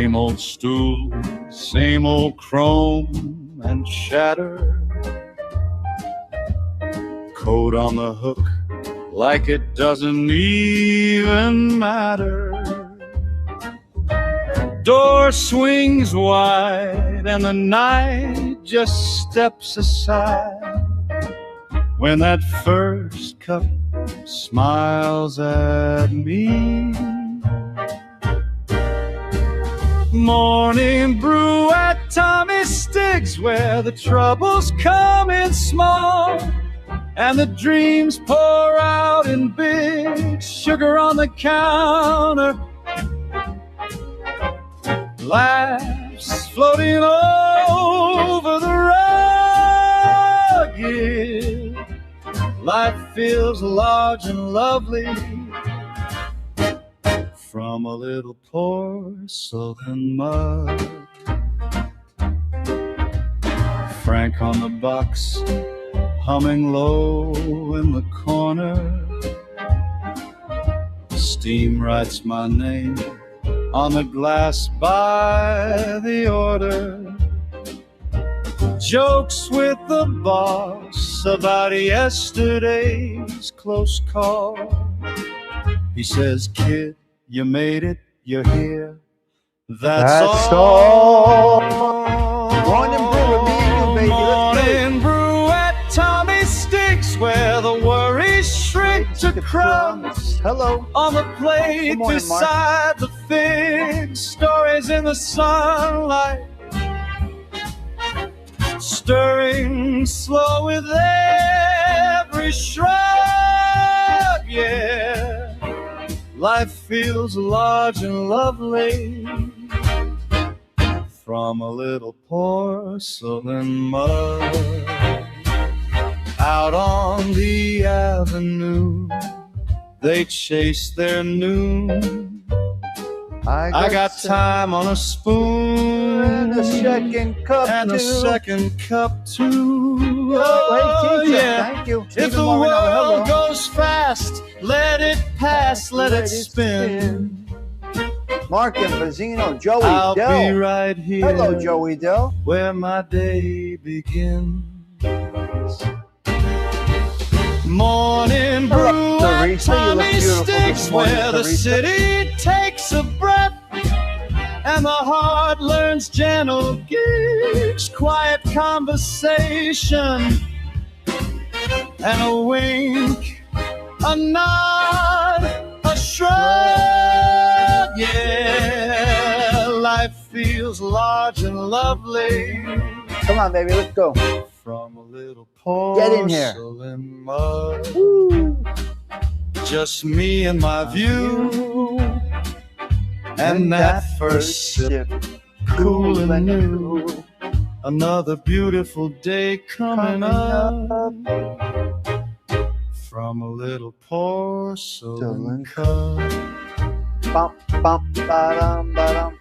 Same old stool, same old chrome and shatter. Coat on the hook like it doesn't even matter. Door swings wide and the night just steps aside when that first cup smiles at me. Morning brew at Tommy Stigs, where the troubles come in small and the dreams pour out in big. Sugar on the counter, laughs floating over the rugged. Life feels large and lovely from a little porcelain mug. Frank on the box, humming low in the corner. Steam writes my name on the glass by the order. Jokes with the boss about yesterday's close call. He says, kid, you made it, you're here. That's all. Morning brew with me and you, baby. Morning brew at Tommy Stigs, where the worries shrink to crumbs. Hello. On the plate morning, beside the figs, stories in the sunlight, stirring slow with every shrug. Yeah. Life feels large and lovely from a little porcelain mug. Out on the avenue, they chase their noon. I got time on a spoon and a second cup and too. a second cup too. Oh, hey, teacher, yeah. thank you. If the world goes fast, let it pass, let it spin. Mark and Bazzino, Joey I'll Dell. be right here. Hello, Joey Dell. Where my day begins. Morning brew at Tommy Stigs, where the city takes a breath and the heart learns gentle gigs, quiet conversation and a wink, a nod, a shrug. Yeah, life feels large and lovely. Come on, baby, let's go. From a little Get in here. porcelain mug. Woo. Just me and my view, and that first sip, cool and new. Another beautiful day coming up from a little porcelain cup. Bum, bum, ba-dum, ba-dum.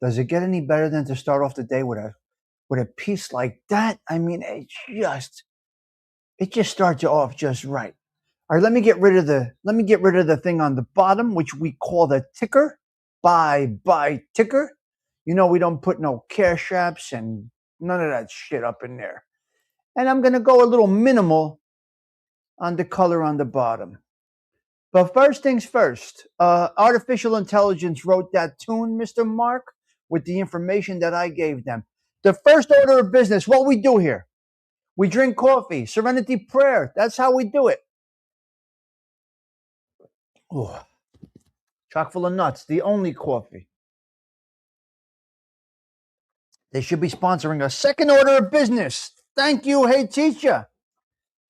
Does it get any better than to start off the day with a piece like that? I mean, it just starts you off just right. All right, let me get rid of the thing on the bottom, which we call the ticker. Buy ticker. You know, we don't put no cash apps and none of that shit up in there. And I'm gonna go a little minimal on the color on the bottom. But first things first, artificial intelligence wrote that tune, Mr. Mark, with the information that I gave them. The first order of business, what we do here. We drink coffee, serenity prayer. That's how we do it. Ooh. Chock full of nuts, the only coffee. They should be sponsoring us. Second order of business. Thank you, Hey Teacher.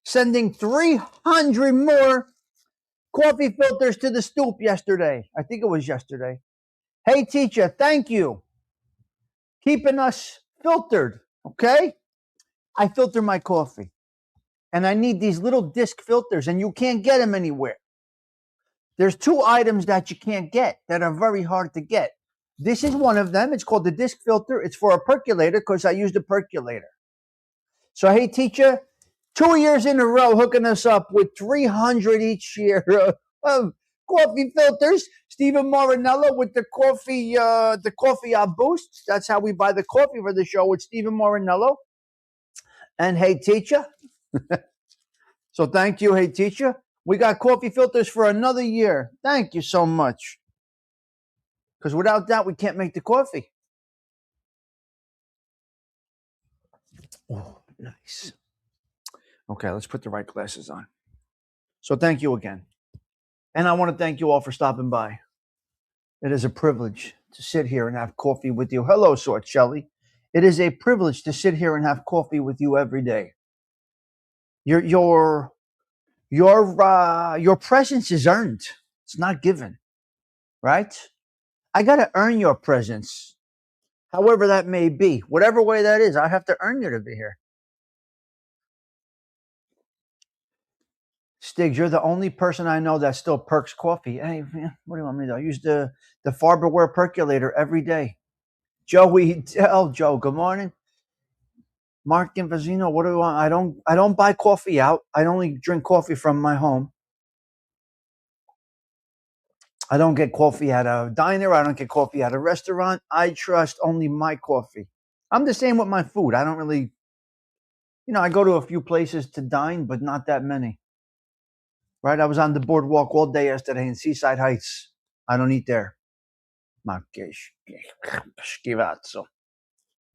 Sending 300 more coffee filters to the stoop yesterday. I think it was yesterday. Hey Teacher, thank you. Keeping us filtered, okay? I filter my coffee. And I need these little disc filters, and you can't get them anywhere. There's two items that you can't get that are very hard to get. This is one of them. It's called the disc filter. It's for a percolator because I use the percolator. So, Hey Teacher, 2 years in a row hooking us up with 300 each year of coffee filters. Stephen Morinello with the coffee boost. That's how we buy the coffee for the show with Stephen Morinello. And Hey Teacher. So thank you, Hey Teacher. We got coffee filters for another year. Thank you so much. Because without that, we can't make the coffee. Oh, nice. Okay, let's put the right glasses on. So thank you again. And I want to thank you all for stopping by. It is a privilege to sit here and have coffee with you. Hello, Sword Shelly. It is a privilege to sit here and have coffee with you every day. Your presence is earned. It's not given, right? I got to earn your presence, however that may be. Whatever way that is, I have to earn you to be here. Stigs, you're the only person I know that still perks coffee. Hey, man, what do you want me to do? I use the Farberware percolator every day. Joey, tell Joe, good morning. Mark Invazino, what do you want? I don't buy coffee out. I only drink coffee from my home. I don't get coffee at a diner. I don't get coffee at a restaurant. I trust only my coffee. I'm the same with my food. I don't really, I go to a few places to dine, but not that many. Right? I was on the boardwalk all day yesterday in Seaside Heights. I don't eat there.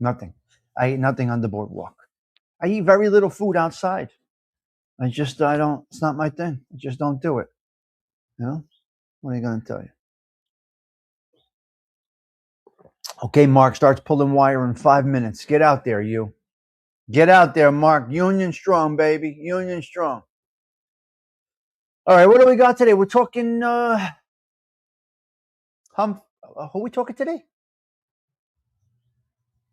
Nothing. I eat nothing on the boardwalk. I eat very little food outside. It's not my thing. I just don't do it. What are you going to tell you? Okay, Mark starts pulling wire in 5 minutes. Get out there, you. Get out there, Mark. Union strong, baby. Union strong. All right, what do we got today? We're talking, who are we talking today?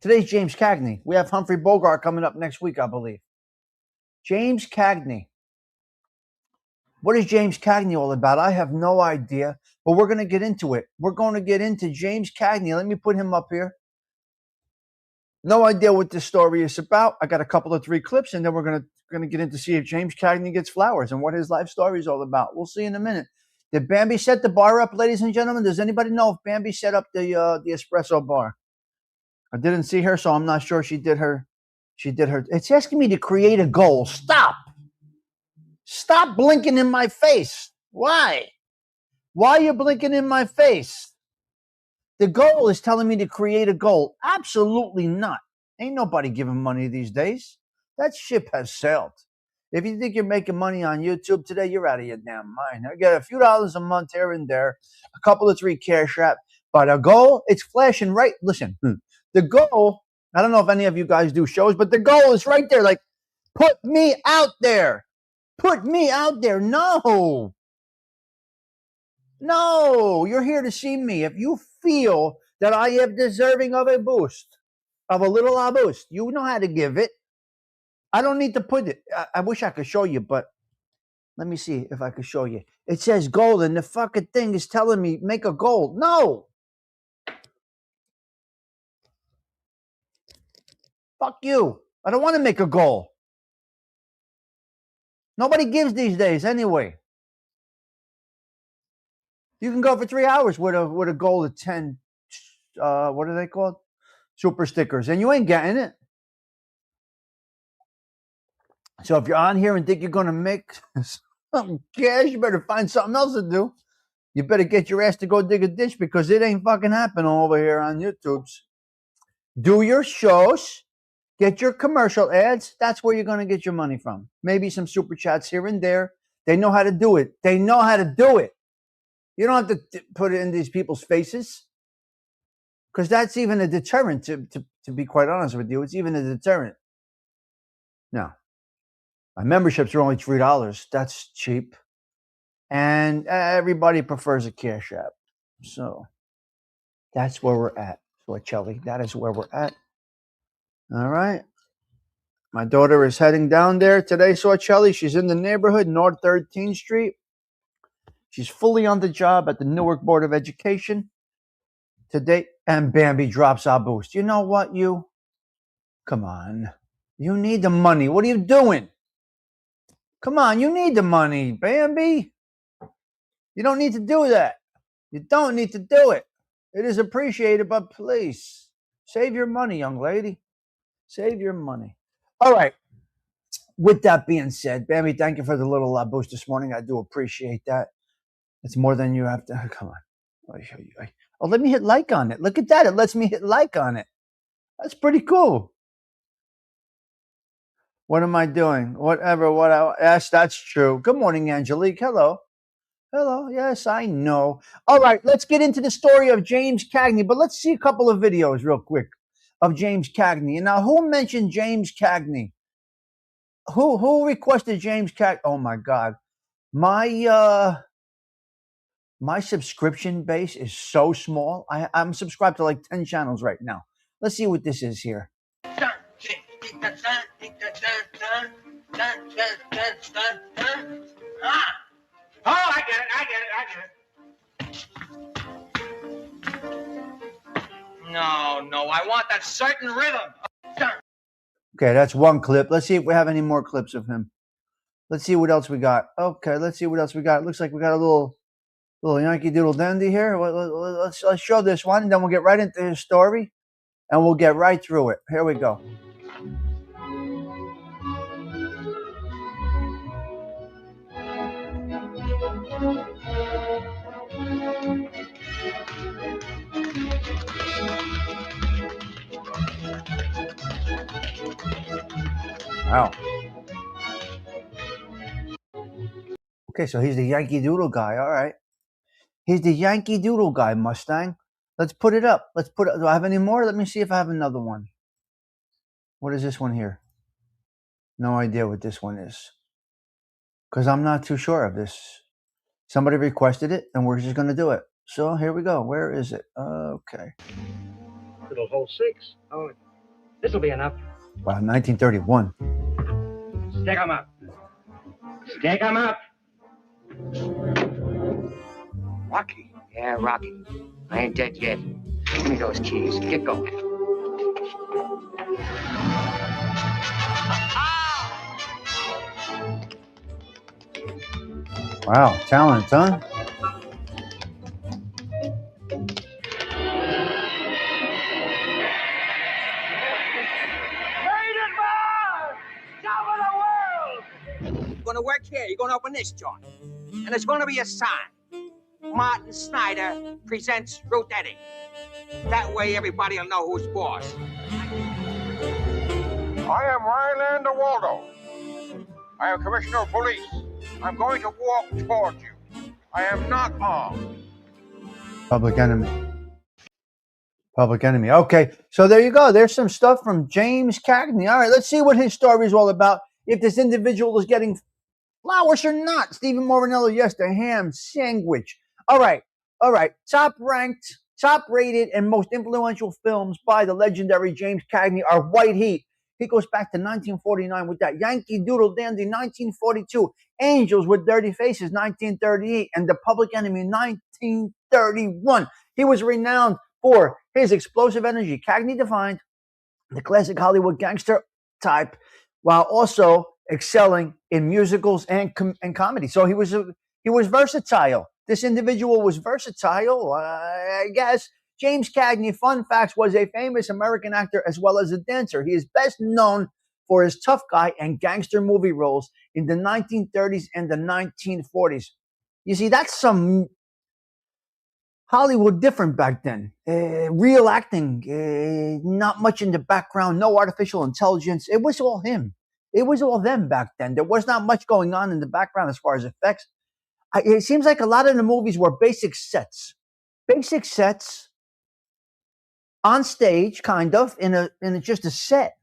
Today's James Cagney. We have Humphrey Bogart coming up next week, I believe. James Cagney. What is James Cagney all about? I have no idea, but we're going to get into it. We're going to get into James Cagney. Let me put him up here. No idea what this story is about. I got a couple of 3 clips, and then we're going to get into see if James Cagney gets flowers and what his life story is all about. We'll see in a minute. Did Bambi set the bar up, ladies and gentlemen? Does anybody know if Bambi set up the espresso bar? I didn't see her, so I'm not sure she did her. It's asking me to create a goal. Stop blinking in my face. Why are you blinking in my face? The goal is telling me to create a goal. Absolutely not. Ain't nobody giving money these days. That ship has sailed. If you think you're making money on YouTube today, you're out of your damn mind. I get a few dollars a month here and there, a couple of 3 cash app, but a goal, it's flashing right. Listen, the goal, I don't know if any of you guys do shows, but the goal is right there. Like, put me out there. Put me out there. No, you're here to see me. If you feel that I am deserving of a boost, of a little boost, you know how to give it. I don't need to put it. I wish I could show you, but let me see if I could show you. It says goal, and the fucking thing is telling me make a goal. No. Fuck you. I don't want to make a goal. Nobody gives these days anyway. You can go for 3 hours with a goal of 10, what are they called? Super stickers, and you ain't getting it. So if you're on here and think you're going to make some cash, you better find something else to do. You better get your ass to go dig a ditch because it ain't fucking happening over here on YouTube's. Do your shows, get your commercial ads. That's where you're going to get your money from. Maybe some super chats here and there. They know how to do it. They know how to do it. You don't have to put it in these people's faces because that's even a deterrent, to be quite honest with you. It's even a deterrent. No. My memberships are only $3. That's cheap. And everybody prefers a cash app. So that's where we're at, Sweatchelly. That is where we're at. All right. My daughter is heading down there today, Sweatchelly. She's in the neighborhood, North 13th Street. She's fully on the job at the Newark Board of Education today. And Bambi drops our boost. You know what, you? Come on. You need the money. What are you doing? Come on, you need the money, Bambi. You don't need to do that. You don't need to do it. It is appreciated, but please save your money, young lady. Save your money. All right. With that being said, Bambi, thank you for the little boost this morning. I do appreciate that. It's more than you have to. Come on. Oh, let me hit like on it. Look at that. It lets me hit like on it. That's pretty cool. What am I doing? Whatever. Yes, that's true. Good morning, Angelique. Hello. Hello. Yes, I know. All right, let's get into the story of James Cagney, but let's see a couple of videos real quick of James Cagney. And now, who mentioned James Cagney? Who requested James Cagney? Oh my God, my subscription base is so small. I'm subscribed to like 10 channels right now. Let's see what this is here. Oh, I get it. No, I want that certain rhythm. Okay, that's one clip. Let's see if we have any more clips of him. Let's see what else we got. Okay, let's see what else we got. It looks like we got a little Yankee Doodle Dandy here. Let's show this one, and then we'll get right into his story, and we'll get right through it. Here we go. Wow. Okay, so he's the Yankee Doodle guy. All right. He's the Yankee Doodle guy, Mustang. Let's put it up. Do I have any more? Let me see if I have another one. What is this one here? No idea what this one is. Because I'm not too sure of this. Somebody requested it, and we're just going to do it. So here we go. Where is it? Okay. It'll hold 6. Oh, this'll be enough. Wow, 1931. Stick 'em up. Stick 'em up. Rocky? Yeah, Rocky. I ain't dead yet. Give me those keys. Get going. Wow, talent, huh? You're gonna work here. You're gonna open this joint. And there's gonna be a sign. Martin Snyder presents Ruth Edding. That way everybody will know who's boss. I am Rylander Waldo. I am Commissioner of Police. I'm going to walk toward you. I am not armed. Public Enemy. Public Enemy. Okay, so there you go. There's some stuff from James Cagney. All right, let's see what his story is all about. If this individual is getting flowers or not. Stephen Morinello, yes, the ham sandwich. All right. Top ranked, top rated, and most influential films by the legendary James Cagney are White Heat. He goes back to 1949 with that. Yankee Doodle Dandy, 1942. Angels with Dirty Faces, 1938. And The Public Enemy, 1931. He was renowned for his explosive energy. Cagney defined the classic Hollywood gangster type while also excelling in musicals and comedy. So he was versatile. This individual was versatile, I guess. James Cagney, fun facts, was a famous American actor as well as a dancer. He is best known for his tough guy and gangster movie roles in the 1930s and the 1940s. You see, that's some Hollywood different back then. Real acting, not much in the background, no artificial intelligence. It was all him. It was all them back then. There was not much going on in the background as far as effects. It seems like a lot of the movies were basic sets on stage, kind of in just a set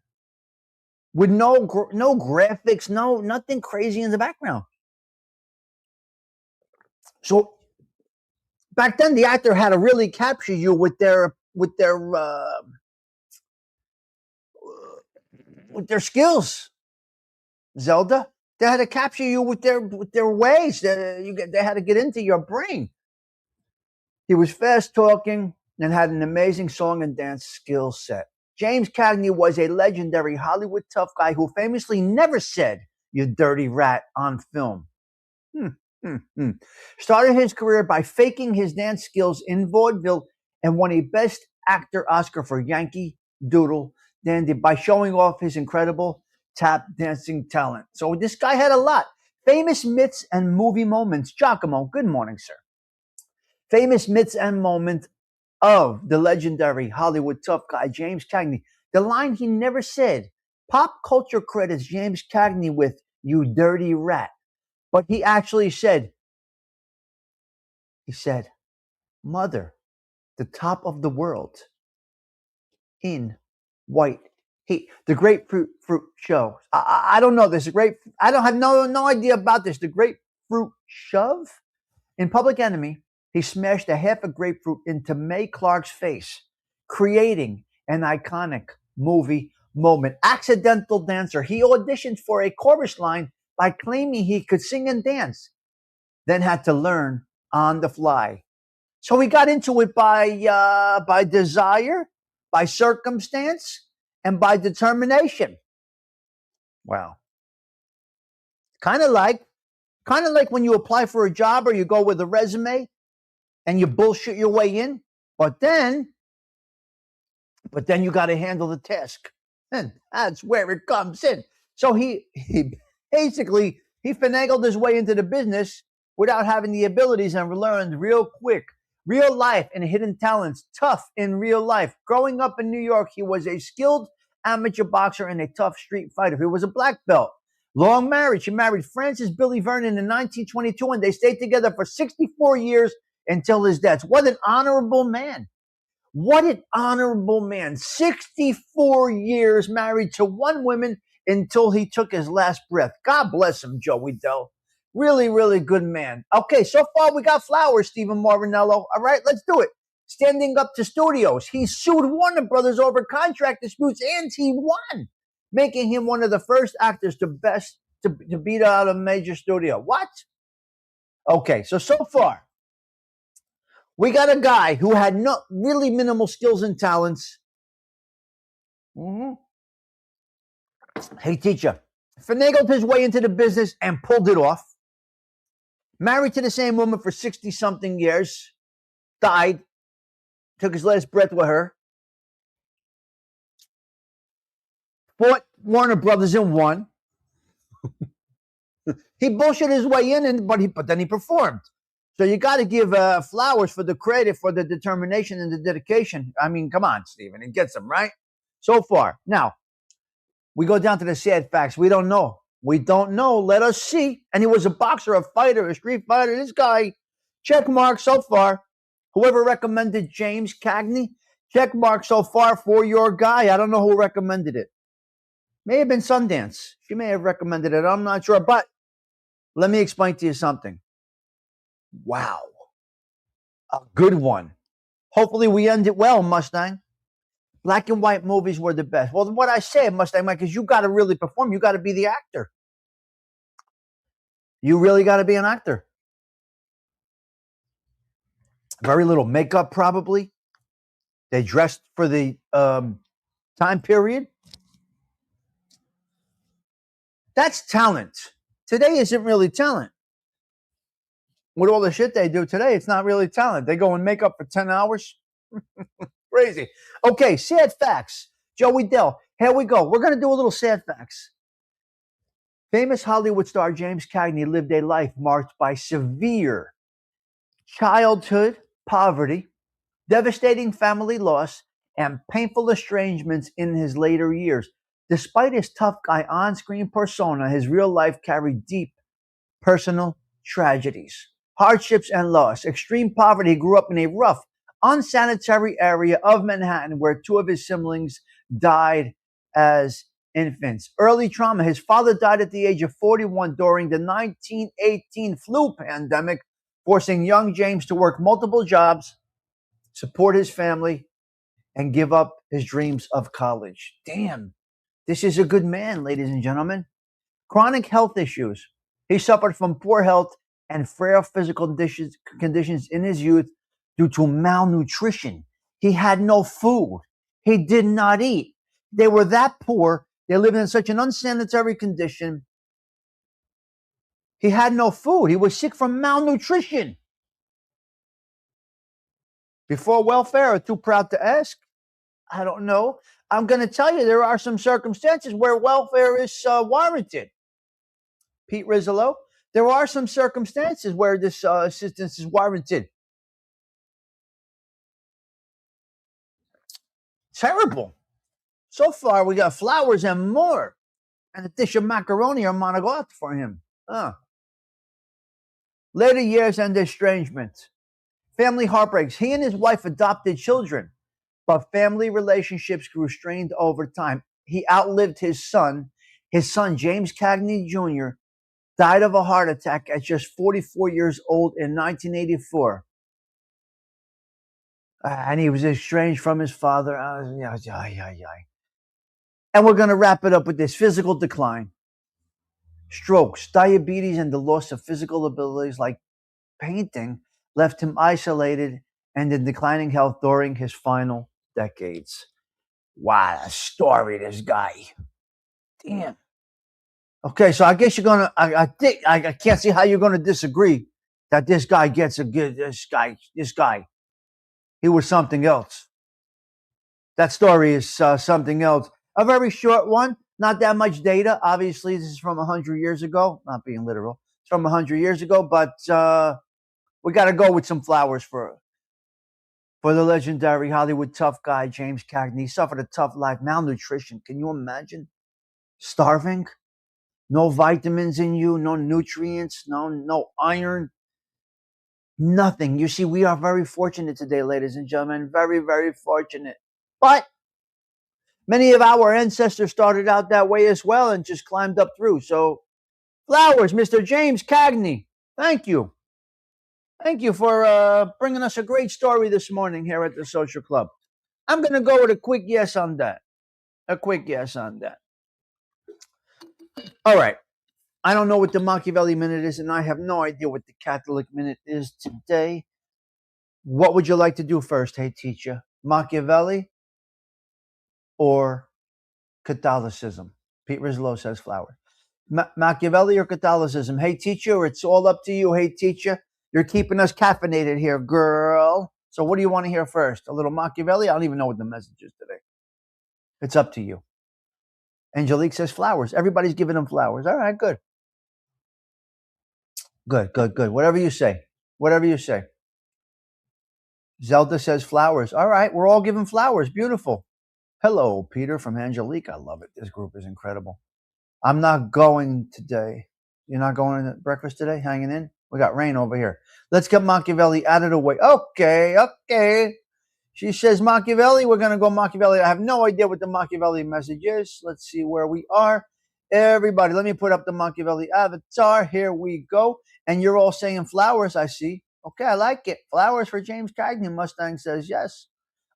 with no graphics, nothing crazy in the background. So back then, the actor had to really capture you with their skills. Zelda, they had to capture you with their ways. They had to get into your brain. He was fast talking and had an amazing song and dance skill set. James Cagney was a legendary Hollywood tough guy who famously never said "you dirty rat" on film. Started his career by faking his dance skills in vaudeville and won a Best Actor Oscar for Yankee Doodle Dandy by showing off his incredible tap dancing talent. So this guy had a lot. Famous myths and movie moments. Giacomo, good morning, sir. Famous myths and moments of the legendary Hollywood tough guy, James Cagney. The line he never said. Pop culture credits James Cagney with, "You dirty rat." But he actually said, "Mother, the top of the world in white heat." The Grapefruit Fruit Show. I don't know this. I don't have no idea about this. The Grapefruit Shove? In Public Enemy, he smashed a half a grapefruit into Mae Clark's face, creating an iconic movie moment. Accidental dancer. He auditioned for a chorus line by claiming he could sing and dance, then had to learn on the fly. So he got into it by desire, by circumstance, and by determination. Wow. Kind of like when you apply for a job or you go with a resume and you bullshit your way in, but then you got to handle the task. And that's where it comes in. So he basically finagled his way into the business without having the abilities and learned real quick. Real life and hidden talents, tough in real life. Growing up in New York, he was a skilled amateur boxer and a tough street fighter. He was a black belt. Long marriage. He married Frances Billy Vernon in 1922, and they stayed together for 64 years until his death. What an honorable man. What an honorable man. 64 years married to one woman until he took his last breath. God bless him, Joey Dell. Really, really good man. Okay, so far we got flowers, Stephen Marinello. All right, let's do it. Standing up to studios. He sued Warner Brothers over contract disputes, and he won, making him one of the first actors to beat out a major studio. What? Okay, so far, we got a guy who had really minimal skills and talents. Hey, teacher. Finagled his way into the business and pulled it off. Married to the same woman for 60-something years. Died. Took his last breath with her. Fought Warner Brothers and won. He bullshit his way in, but then he performed. So you got to give flowers for the credit, for the determination and the dedication. I mean, come on, Stephen. It gets them, right? So far. Now, we go down to the sad facts. We don't know. Let us see. And he was a boxer, a fighter, a street fighter. This guy, check mark so far. Whoever recommended James Cagney, check mark so far for your guy. I don't know who recommended it. May have been Sundance. She may have recommended it. I'm not sure. But let me explain to you something. Wow. A good one. Hopefully we end it well, Mustang. Black and white movies were the best. Well, what I say, Mustang Mike, is you got to really perform. You got to be the actor. You really got to be an actor. Very little makeup, probably. They dressed for the time period. That's talent. Today isn't really talent. With all the shit they do today, it's not really talent. They go in makeup for 10 hours. Crazy. Okay, sad facts. Joey Dell, here we go. We're going to do a little sad facts. Famous Hollywood star James Cagney lived a life marked by severe childhood poverty, devastating family loss, and painful estrangements in his later years. Despite his tough guy on-screen persona, his real life carried deep personal tragedies, hardships, and loss. Extreme poverty. He grew up in a rough, unsanitary area of Manhattan where two of his siblings died as infants. Early trauma. His father died at the age of 41 during the 1918 flu pandemic, forcing young James to work multiple jobs, support his family, and give up his dreams of college. Damn. This is a good man, ladies and gentlemen. Chronic health issues. He suffered from poor health and frail physical conditions in his youth due to malnutrition. He had no food. He did not eat. They were that poor. They lived in such an unsanitary condition. He had no food. He was sick from malnutrition. Before welfare, or too proud to ask? I don't know. I'm going to tell you there are some circumstances where welfare is warranted. Pete Rizzolo, there are some circumstances where this assistance is warranted. Terrible. So far, we got flowers and more. And a dish of macaroni or monogot for him. Later years and estrangement. Family heartbreaks. He and his wife adopted children, but family relationships grew strained over time. He outlived his son. His son, James Cagney Jr., died of a heart attack at just 44 years old in 1984. And he was estranged from his father. And we're going to wrap it up with this: physical decline, strokes, diabetes, and the loss of physical abilities like painting left him isolated and in declining health during his final decades. Wow, a story, this guy. Damn. Okay, so I guess you're gonna. I think I can't see how you're gonna disagree that this guy gets a good. This guy, he was something else. That story is something else. A very short one, not that much data. Obviously, this is from 100 years ago. Not being literal, it's from 100 years ago. But we got to go with some flowers for the legendary Hollywood tough guy James Cagney. He suffered a tough life, malnutrition. Can you imagine? Starving. No vitamins in you, no nutrients, no iron, nothing. You see, we are very fortunate today, ladies and gentlemen, very, very fortunate. But many of our ancestors started out that way as well and just climbed up through. So, flowers, Mr. James Cagney. Thank you. Thank you for bringing us a great story this morning here at the Social Club. I'm going to go with a quick yes on that. A quick yes on that. All right. I don't know what the Machiavelli minute is, and I have no idea what the Catholic minute is today. What would you like to do first, hey teacher? Machiavelli or Catholicism? Pete Rizzolo says flower. Machiavelli or Catholicism? Hey teacher, it's all up to you, hey teacher. You're keeping us caffeinated here, girl. So what do you want to hear first? A little Machiavelli? I don't even know what the message is today. It's up to you. Angelique says flowers. Everybody's giving them flowers. All right, good. Good. Whatever you say. Zelda says flowers. All right, we're all giving flowers. Beautiful. Hello, Peter from Angelique. I love it. This group is incredible. I'm not going today. You're not going to breakfast today? Hanging in? We got rain over here. Let's get Machiavelli out of the way. Okay. She says Machiavelli. We're going to go Machiavelli. I have no idea what the Machiavelli message is. Let's see where we are. Everybody, let me put up the Machiavelli avatar. Here we go. And you're all saying flowers, I see. Okay, I like it. Flowers for James Cagney. Mustang says yes.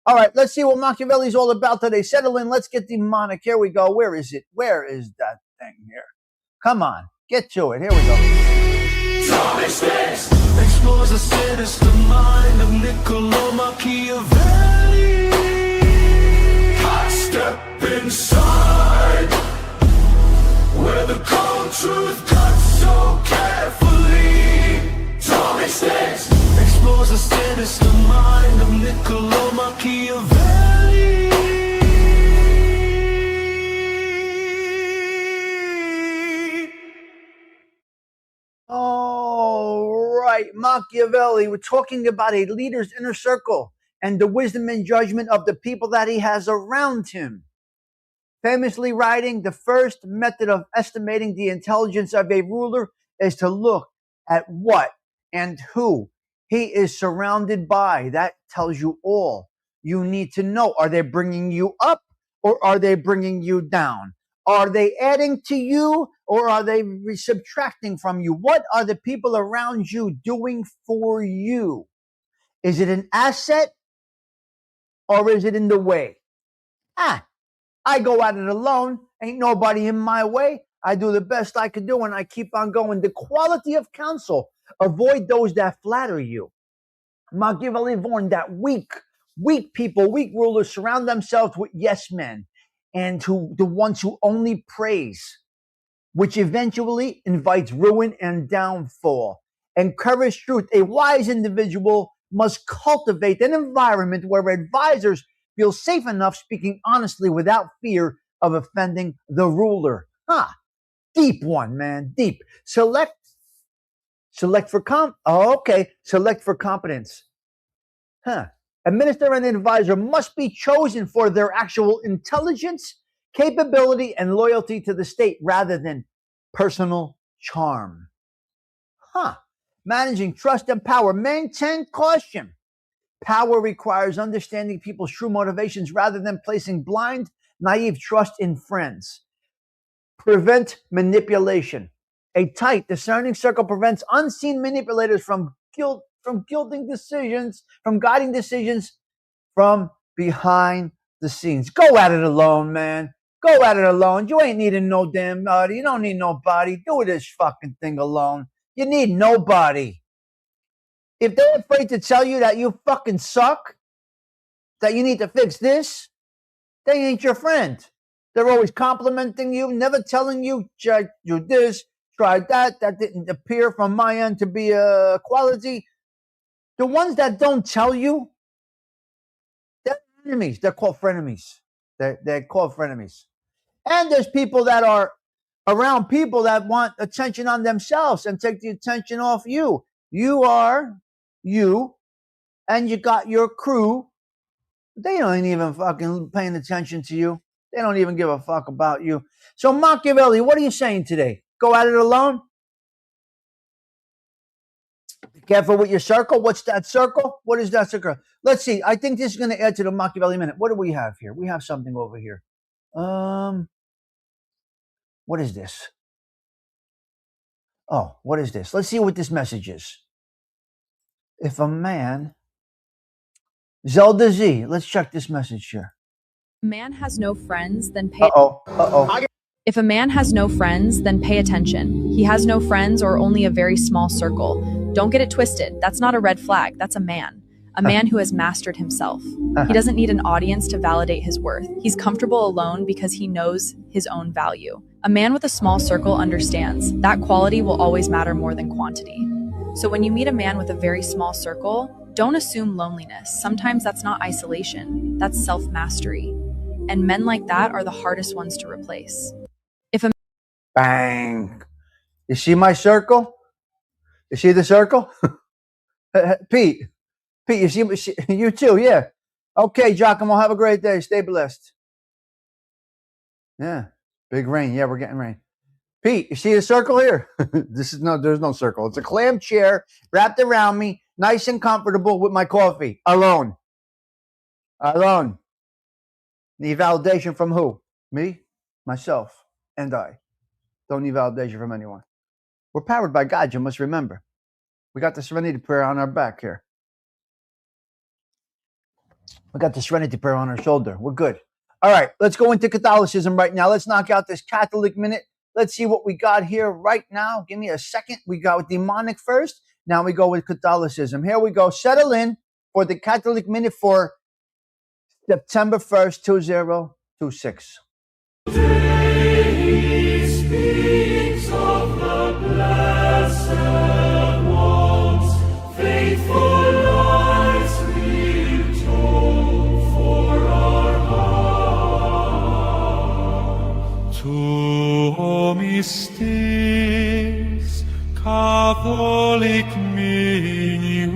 All right, let's see what Machiavelli's all about today. Settle in. Let's get demonic. Here we go. Where is it? Where is that thing here? Come on. Get to it. Here we go. Tommy Stigs explores the sinister mind of Niccolo Machiavelli. I step inside where the cold truth cuts so carefully. Tommy Stigs explores the sinister mind of Niccolo Machiavelli. All right, Machiavelli. We're talking about a leader's inner circle and the wisdom and judgment of the people that he has around him. Famously writing, the first method of estimating the intelligence of a ruler is to look at what and who he is surrounded by. That tells you all you need to know. Are they bringing you up or are they bringing you down? Are they adding to you or are they subtracting from you? What are the people around you doing for you? Is it an asset or is it in the way? I go at it alone. Ain't nobody in my way. I do the best I can do and I keep on going. The quality of counsel. Avoid those that flatter you. Machiavelli warned that weak people, weak rulers surround themselves with yes men and the ones who only praise. which eventually invites ruin and downfall. Encourage truth. A wise individual must cultivate an environment where advisors feel safe enough speaking honestly without fear of offending the ruler. Deep one, man. Deep. Select for Select for competence. A minister and an advisor must be chosen for their actual intelligence, capability, and loyalty to the state rather than personal charm. Managing trust and power. Maintain caution. Power requires understanding people's true motivations rather than placing blind, naive trust in friends. Prevent manipulation. A tight, discerning circle prevents unseen manipulators from guiding decisions from behind the scenes. Go at it alone, man. Go at it alone. You ain't needing no damn body. You don't need nobody. Do this fucking thing alone. You need nobody. If they're afraid to tell you that you fucking suck, that you need to fix this, they ain't your friend. They're always complimenting you, never telling you, do this, try that. That didn't appear from my end to be a quality. The ones that don't tell you, they're enemies. They're called frenemies. They're called frenemies. And there's people that are around people that want attention on themselves and take the attention off you. You are you, and you got your crew. They don't even fucking paying attention to you. They don't even give a fuck about you. So Machiavelli, what are you saying today? Go at it alone? Be careful with your circle. What's that circle? What is that circle? Let's see. I think this is going to add to the Machiavelli minute. What do we have here? We have something over here. What is this? Oh, what is this? Let's see what this message is. If a man... Zelda Z, let's check this message here. If a man has no friends, then pay If a man has no friends, then pay attention. He has no friends or only a very small circle. Don't get it twisted. That's not a red flag. That's a man. A man who has mastered himself. He doesn't need an audience to validate his worth. He's comfortable alone because he knows his own value. A man with a small circle understands that quality will always matter more than quantity. So when you meet a man with a very small circle, don't assume loneliness. Sometimes that's not isolation. That's self-mastery. And men like that are the hardest ones to replace. Bang. You see my circle? You see the circle? Pete, you see you too, yeah. Okay, Giacomo, have a great day. Stay blessed. Yeah, big rain. Yeah, we're getting rain. Pete, you see the circle here? There's no circle. It's a clam chair wrapped around me, nice and comfortable with my coffee. Alone. Need validation from who? Me, myself, and I. Don't need validation from anyone. We're powered by God, you must remember. We got the Serenity Prayer on our back here. We got the Serenity Prayer on our shoulder. We're good. All right, let's go into Catholicism right now. Let's knock out this Catholic minute. Let's see what we got here right now. Give me a second. We got demonic first. Now we go with Catholicism. Here we go. Settle in for the Catholic minute for September 1st, 2026. He speaks of the blessed ones, faithful lives we've told for our heart. To Mistis Catholic minute,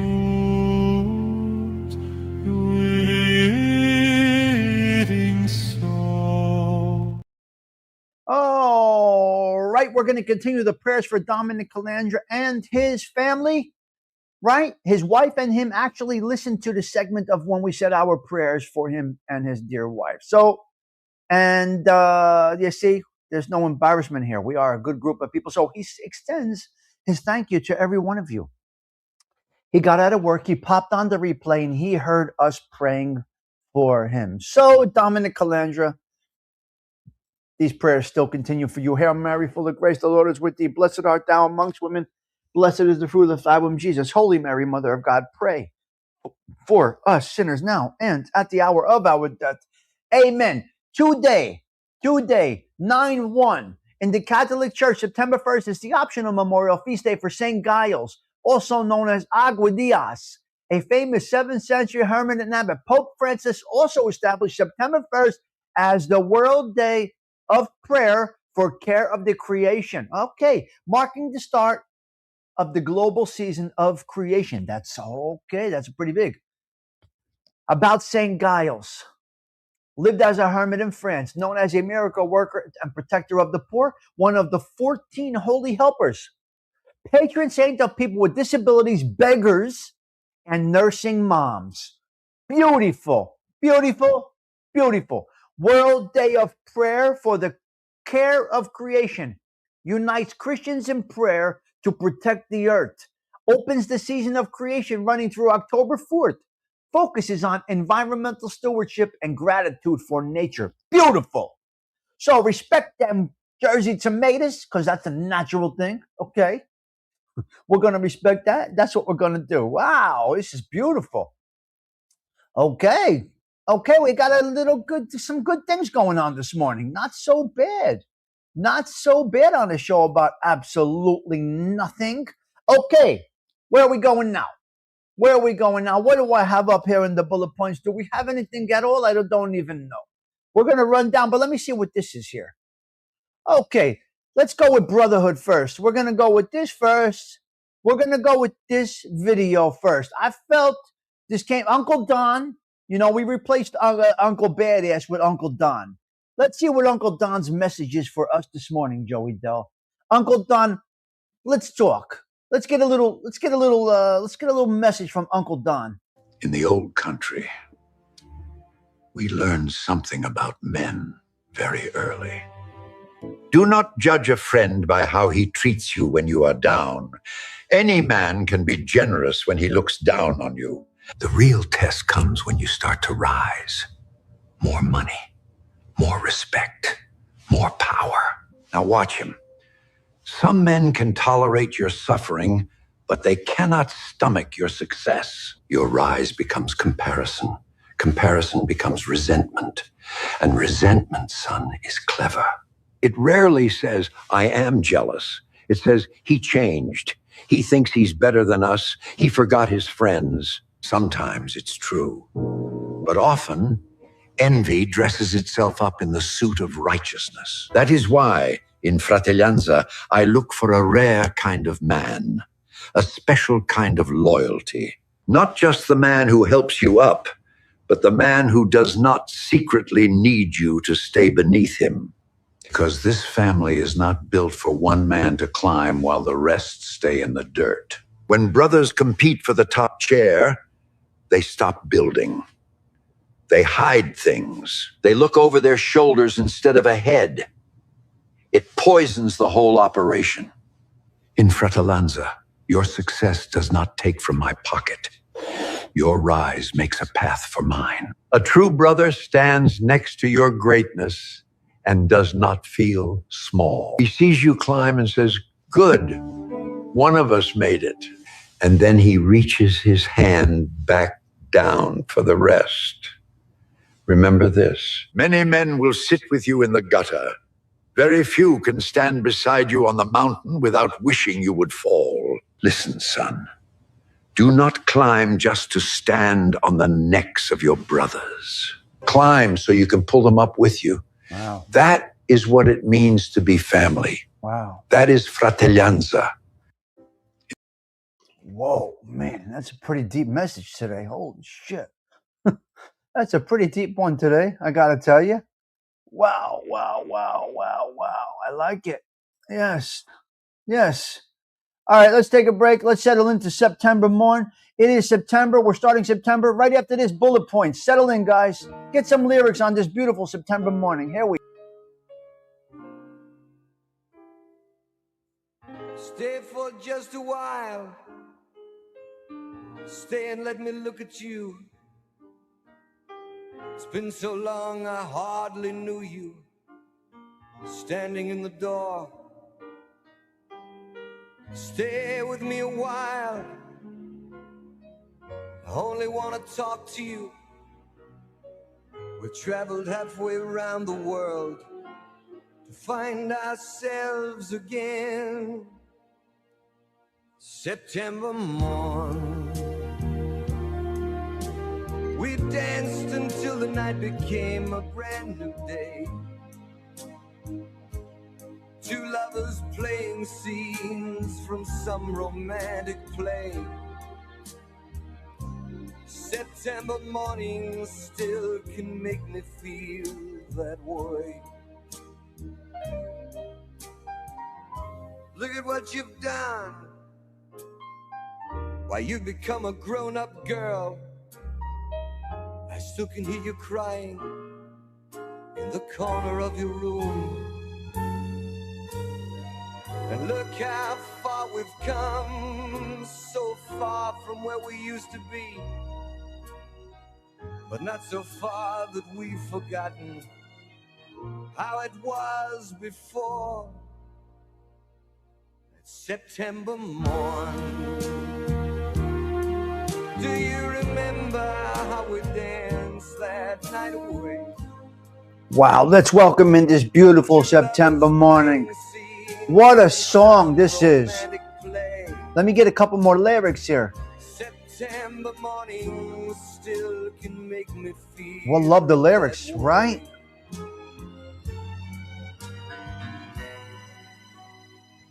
reading so. All right, we're going to continue the prayers for Dominic Calandra and his family, right? His wife and him actually listened to the segment of when we said our prayers for him and his dear wife. So, and you see, there's no embarrassment here. We are a good group of people. So he extends his thank you to every one of you. He got out of work, he popped on the replay, and he heard us praying for him. So, Dominic Calandra, these prayers still continue for you. Hail Mary, full of grace, the Lord is with thee. Blessed art thou amongst women. Blessed is the fruit of thy womb, Jesus. Holy Mary, Mother of God, pray for us sinners now and at the hour of our death. Amen. Today, 9/1, In the Catholic Church, September 1st is the optional memorial feast day for St. Giles, also known as Agua Diaz, a famous 7th century hermit and abbot. Pope Francis also established September 1st as the World Day of Prayer for Care of the Creation. Okay, marking the start of the global season of creation. That's okay, that's pretty big. About St. Giles. Lived as a hermit in France, known as a miracle worker and protector of the poor, one of the 14 holy helpers. Patron saint of people with disabilities, beggars, and nursing moms. Beautiful, beautiful, beautiful. World Day of Prayer for the Care of Creation. Unites Christians in prayer to protect the earth. Opens the season of creation running through October 4th. Focuses on environmental stewardship and gratitude for nature. Beautiful. So respect them Jersey tomatoes, because that's a natural thing. Okay. We're going to respect that. That's what we're going to do. Wow, this is beautiful. Okay. Okay, we got some good things going on this morning. Not so bad. Not so bad on a show about absolutely nothing. Okay, where are we going now? Where are we going now? What do I have up here in the bullet points? Do we have anything at all? I don't even know. We're going to run down, but let me see what this is here. Okay, let's go with brotherhood first. We're going to go with this first. We're going to go with this video first. I felt this came, Uncle Don, you know, we replaced Uncle Badass with Uncle Don. Let's see what Uncle Don's message is for us this morning, Joey Dell. Uncle Don, let's talk. Let's get a little message from Uncle Don. In the old country, we learned something about men very early. Do not judge a friend by how he treats you when you are down. Any man can be generous when he looks down on you. The real test comes when you start to rise. More money, more respect, more power. Now watch him. Some men can tolerate your suffering, but they cannot stomach your success. Your rise becomes comparison. Comparison becomes resentment. And resentment, son, is clever. It rarely says, I am jealous. It says, he changed. He thinks he's better than us. He forgot his friends. Sometimes it's true. But often, envy dresses itself up in the suit of righteousness. That is why, in Fratellanza, I look for a rare kind of man, a special kind of loyalty. Not just the man who helps you up, but the man who does not secretly need you to stay beneath him. Because this family is not built for one man to climb while the rest stay in the dirt. When brothers compete for the top chair, they stop building. They hide things. They look over their shoulders instead of ahead. It poisons the whole operation. In Fratellanza, your success does not take from my pocket. Your rise makes a path for mine. A true brother stands next to your greatness and does not feel small. He sees you climb and says, good, one of us made it. And then he reaches his hand back down for the rest. Remember this, many men will sit with you in the gutter. Very few can stand beside you on the mountain without wishing you would fall. Listen, son, do not climb just to stand on the necks of your brothers. Climb so you can pull them up with you. Wow. That is what it means to be family. Wow. That is Fratellanza. Whoa, man, that's a pretty deep message today. Holy shit. That's a pretty deep one today, I gotta tell you. Wow, wow, wow, wow, wow. I like it. Yes, yes. All right, let's take a break. Let's settle into September morn. It is September. We're starting September. Right after this, bullet points. Settle in, guys. Get some lyrics on this beautiful September morning. Here we Stay for just a while. Stay and let me look at you. It's been so long I hardly knew you. Standing in the door. Stay with me a while. I only want to talk to you. We traveled halfway around the world to find ourselves again. September morn, we danced until the night became a brand new day. Two lovers playing scenes from some romantic play. September morning still can make me feel that way. Look at what you've done. Why, you've become a grown-up girl. I still can hear you crying in the corner of your room. And look how far we've come, so far from where we used to be, but not so far that we've forgotten how it was before. That September morn, do you remember how we danced that night away? Wow, let's welcome in this beautiful September morning. What a song this is. Let me get a couple more lyrics here. September morning still can make me feel. We'll love the lyrics, right?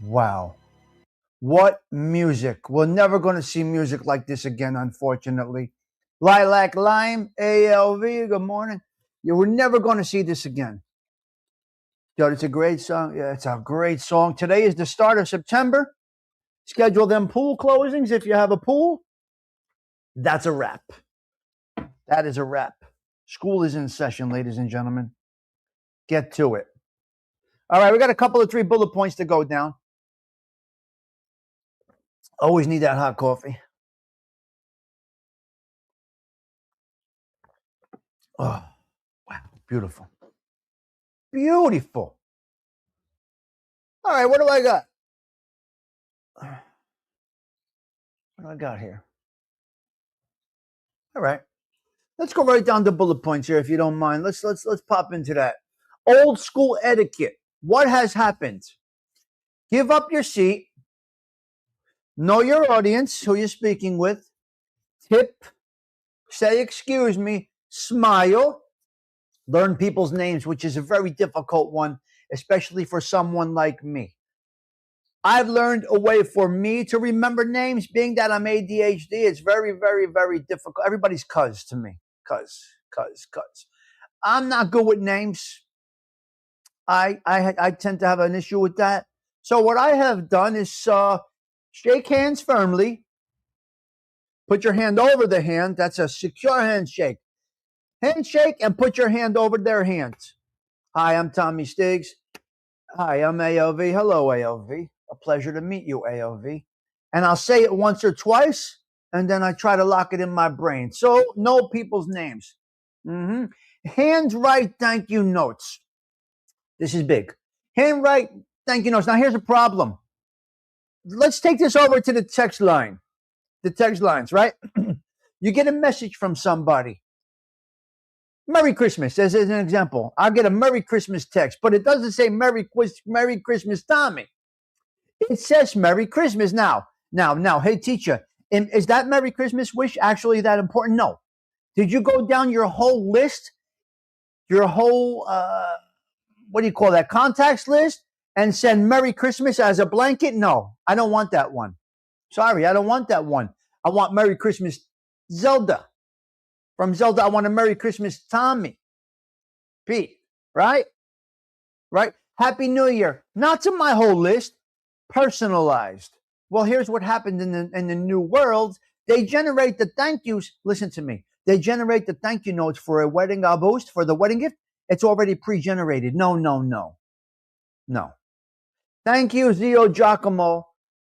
Wow. What music. We're never going to see music like this again, unfortunately. Lilac Lime, ALV, good morning. Yeah, we're never going to see this again. Yo, it's a great song. Yeah, it's a great song. Today is the start of September. Schedule them pool closings if you have a pool. That's a wrap. That is a wrap. School is in session, ladies and gentlemen. Get to it. All right, we got a couple of 3 bullet points to go down. Always need that hot coffee. Oh, wow. Beautiful. Beautiful. All right, what do I got? What do I got here? All right. Let's go right down to bullet points here, if you don't mind. Let's pop into that. Old school etiquette. What has happened? Give up your seat. Know your audience, who you're speaking with. Tip. Say excuse me. Smile. Learn people's names, which is a very difficult one, especially for someone like me. I've learned a way for me to remember names, being that I'm ADHD. It's very, very, very difficult. Everybody's cuz to me. Cuz. I'm not good with names. I tend to have an issue with that. So what I have done is shake hands firmly. Put your hand over the hand. That's a secure handshake. Handshake and put your hand over their hands. Hi, I'm Tommy Stigs. Hi, I'm ALV. Hello, ALV. A pleasure to meet you, ALV. And I'll say it once or twice, and then I try to lock it in my brain. So, know people's names. Handwrite thank you notes. This is big. Handwrite thank you notes. Now, here's a problem. Let's take this over to the text line. The text lines, right? You get a message from somebody. Merry Christmas, as an example. I'll get a Merry Christmas text, but it doesn't say Merry Christmas, Tommy. It says Merry Christmas now. Hey, teacher, is that Merry Christmas wish actually that important? No. Did you go down your whole list, your whole, what do you call that, contacts list, and send Merry Christmas as a blanket? No, I don't want that one. Sorry, I don't want that one. I want Merry Christmas Zelda. From Zelda, I want a Merry Christmas Tommy. Pete, right? Right? Happy New Year. Not to my whole list. Personalized. Well, here's what happened in the new world. They generate the thank yous. Listen to me. They generate the thank you notes for a wedding boost, for the wedding gift. It's already pre-generated. No. Thank you, Zio Giacomo,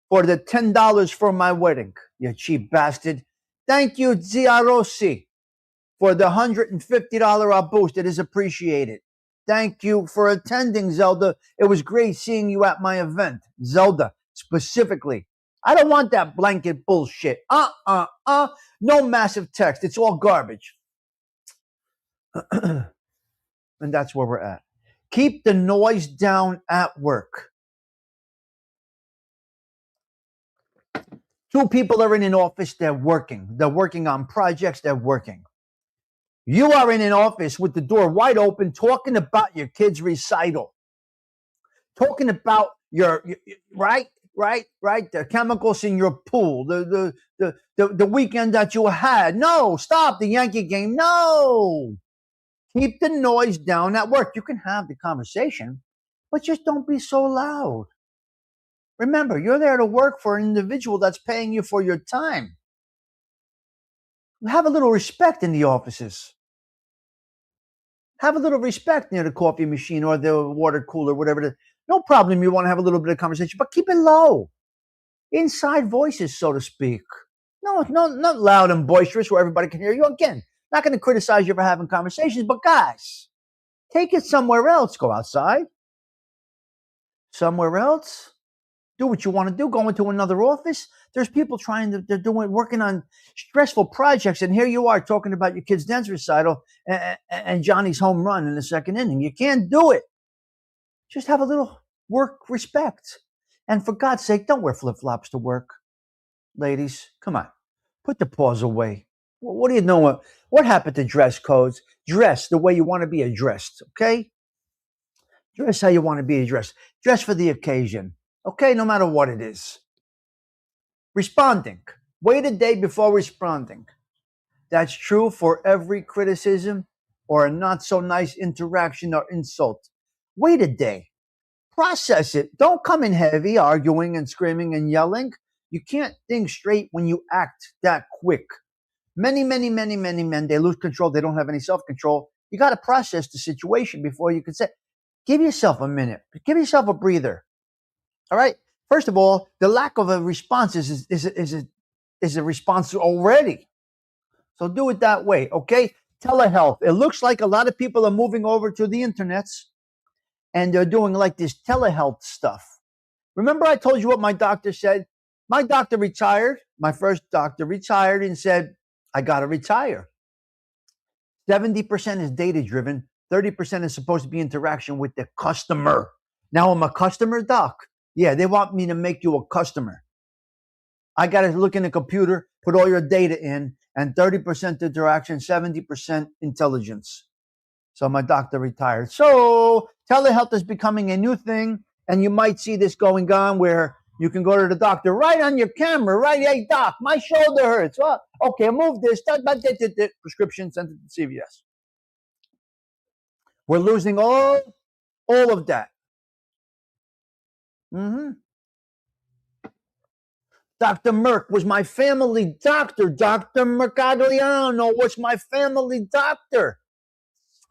for the $10 for my wedding. You cheap bastard. Thank you, Zia Rossi, for the $150 boost. It is appreciated. Thank you for attending, Zelda. It was great seeing you at my event. Zelda, specifically. I don't want that blanket bullshit. No massive text. It's all garbage. And that's where we're at. Keep the noise down at work. 2 people are in an office, they're working. They're working on projects, they're working. You are in an office with the door wide open talking about your kid's recital. Talking about your right, the chemicals in your pool, the weekend that you had. No, stop the Yankee game. No. Keep the noise down at work. You can have the conversation, but just don't be so loud. Remember, you're there to work for an individual that's paying you for your time. Have a little respect in the offices. Have a little respect near the coffee machine or the water cooler, whatever it is. No problem, you want to have a little bit of conversation, but keep it low. Inside voices, so to speak. No, not loud and boisterous where everybody can hear you. Again, not going to criticize you for having conversations, but guys, take it somewhere else. Go outside. Somewhere else. Do what you want to do. Go into another office. There's people working on stressful projects, and here you are talking about your kid's dance recital and Johnny's home run in the second inning. You can't do it. Just have a little work respect. And for God's sake, don't wear flip-flops to work. Ladies, come on. Put the paws away. What do you know? What happened to dress codes? Dress the way you want to be addressed, okay? Dress how you want to be addressed. Dress for the occasion, okay? No matter what it is. Responding. Wait a day before responding. That's true for every criticism or a not so nice interaction or insult. Wait a day. Process it. Don't come in heavy, arguing and screaming and yelling. You can't think straight when you act that quick. Many men, they lose control. They don't have any self-control. You got to process the situation before you can say, give yourself a minute. Give yourself a breather. All right? First of all, the lack of a response is a response already. So do it that way, okay? Telehealth. It looks like a lot of people are moving over to the internets and they're doing like this telehealth stuff. Remember I told you what my doctor said? My doctor retired. My first doctor retired and said, I got to retire. 70% is data-driven. 30% is supposed to be interaction with the customer. Now I'm a customer doc. Yeah, they want me to make you a customer. I got to look in the computer, put all your data in, and 30% interaction, 70% intelligence. So my doctor retired. So telehealth is becoming a new thing, and you might see this going on where you can go to the doctor right on your camera, right? Hey, doc, my shoulder hurts. Well, okay, move this. Prescription sent it to CVS. We're losing all of that. Dr. Merck was my family doctor. Dr. Mercagliano was my family doctor.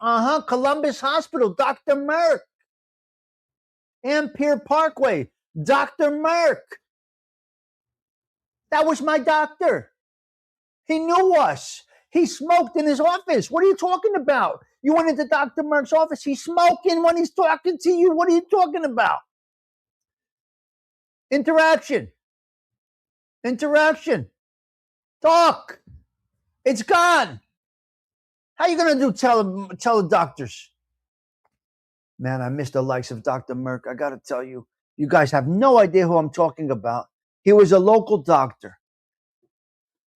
Columbus Hospital, Dr. Merck. Ampere Parkway, Dr. Merck. That was my doctor. He knew us. He smoked in his office. What are you talking about? You went into Dr. Merck's office. He's smoking when he's talking to you. What are you talking about? Interaction. Talk. It's gone. How are you going to do teledoctors? Man, I miss the likes of Dr. Merck. I got to tell you, you guys have no idea who I'm talking about. He was a local doctor.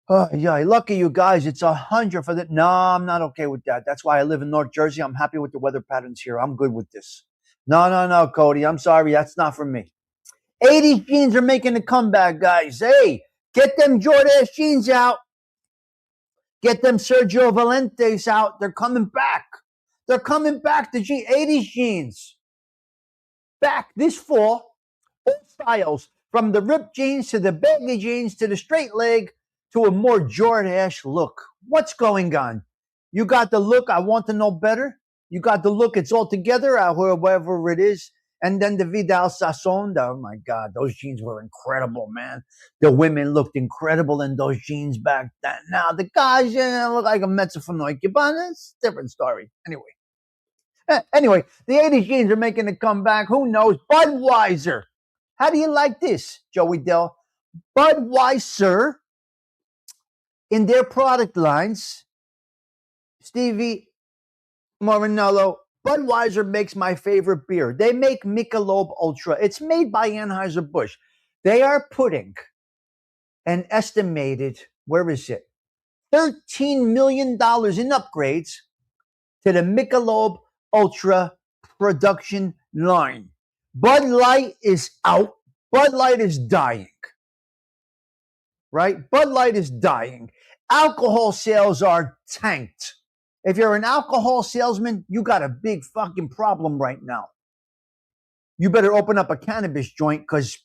Oh, yeah, lucky you guys. It's 100 for that. No, I'm not okay with that. That's why I live in North Jersey. I'm happy with the weather patterns here. I'm good with this. No, Cody. I'm sorry. That's not for me. 80s jeans are making a comeback, guys. Hey, get them Jordache jeans out. Get them Sergio Valentes out. They're coming back. The 80s jeans. Back this fall. All styles. From the ripped jeans to the baggy jeans to the straight leg to a more Jordache look. What's going on? You got the look, I want to know better. You got the look, it's all together, whoever it is. And then the Vidal Sassoon, oh my God, those jeans were incredible, man. The women looked incredible in those jeans back then. Now the guys, look like a Metzafanoik, but it's a different story. Anyway, the 80s jeans are making a comeback. Who knows? Budweiser. How do you like this, Joey Dell? Budweiser, in their product lines, Stevie Marinello, Budweiser makes my favorite beer. They make Michelob Ultra. It's made by Anheuser-Busch. They are putting an estimated, where is it? $13 million in upgrades to the Michelob Ultra production line. Bud Light is out. Bud Light is dying. Right? Bud Light is dying. Alcohol sales are tanked. If you're an alcohol salesman, you got a big fucking problem right now. You better open up a cannabis joint because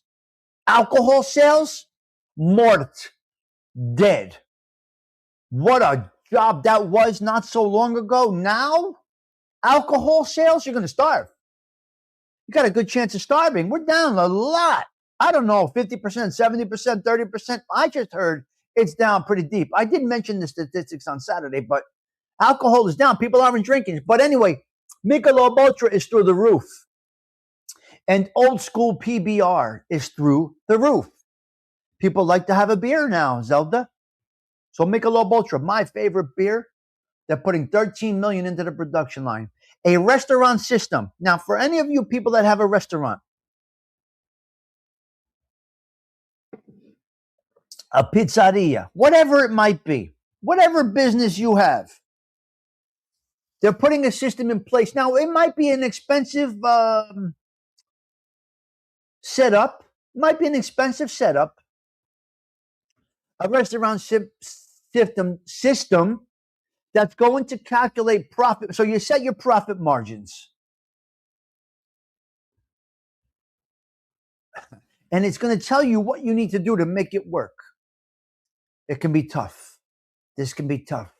alcohol sales, mort, dead. What a job that was not so long ago. Now, alcohol sales, you're going to starve. You got a good chance of starving. We're down a lot. I don't know, 50%, 70%, 30%. I just heard it's down pretty deep. I did mention the statistics on Saturday, but alcohol is down. People aren't drinking. But anyway, Michelob Ultra is through the roof. And old school PBR is through the roof. People like to have a beer now, Zelda. So Michelob Ultra, my favorite beer. They're putting $13 million into the production line. A restaurant system. Now, for any of you people that have a restaurant, a pizzeria, whatever it might be, whatever business you have, they're putting a system in place. Now, it might be an expensive setup. It might be an expensive setup. A restaurant system that's going to calculate profit. So you set your profit margins. And it's going to tell you what you need to do to make it work. It can be tough. This can be tough.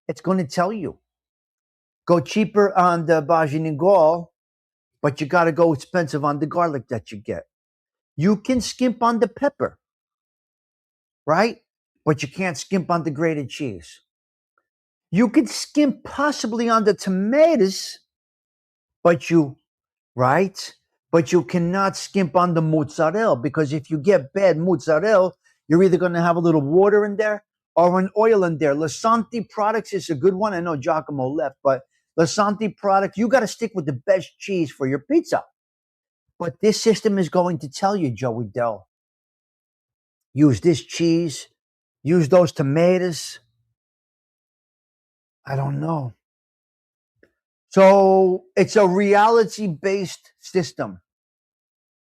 It's going to tell you. Go cheaper on the Bajinigol, but you got to go expensive on the garlic that you get. You can skimp on the pepper, right? But you can't skimp on the grated cheese. You could skimp possibly on the tomatoes, but you cannot skimp on the mozzarella, because if you get bad mozzarella, you're either going to have a little water in there or an oil in there. Lasanti Products is a good one. I know Giacomo left, but Lasanti Product, you got to stick with the best cheese for your pizza. But this system is going to tell you, Joey Dell, use this cheese, use those tomatoes. I don't know. So it's a reality-based system.